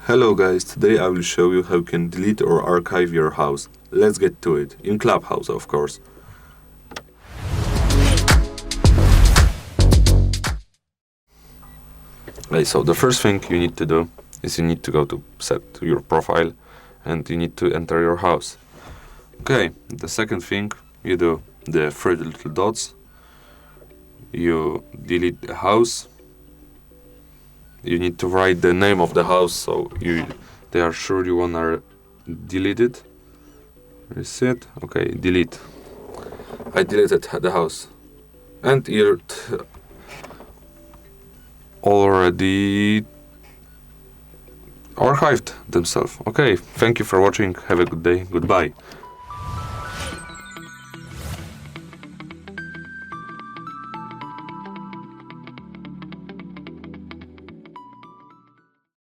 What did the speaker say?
Hello guys, today I will show you how you can delete or archive your house. Let's get to it, in Clubhouse of course. Okay, so the first thing you need to do is you need to go to set your profile and you need to enter your house. Okay, the second thing you do the three little dots, you delete the house. You need to write the name of the house so they are sure you wanna delete it. Reset. Okay, delete. I deleted the house, and it already archived themselves. Okay, thank you for watching. Have a good day. Goodbye.